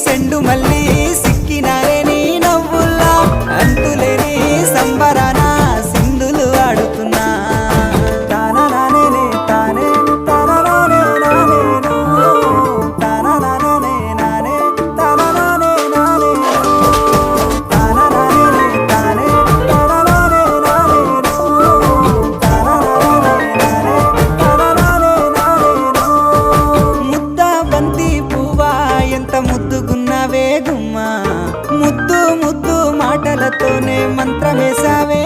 సెండు మళ్ళీ సిక్కినారే నీ నవ్వుల్లా అంతులేని సంబరాన సింధులు ఆడుతున్నా తాననానే తానే తాననానే నానే తాననానే నానే తాననానే నానే తాననానే తానే తాననానే నానే తాననానే నానే తాననానే నానే ముద్ద బంతి పువ్వా ఎంత ముద్దుగున్నావే గుమ్మా ముద్దు ముద్దు మాటలతోనే మంత్రమేసావే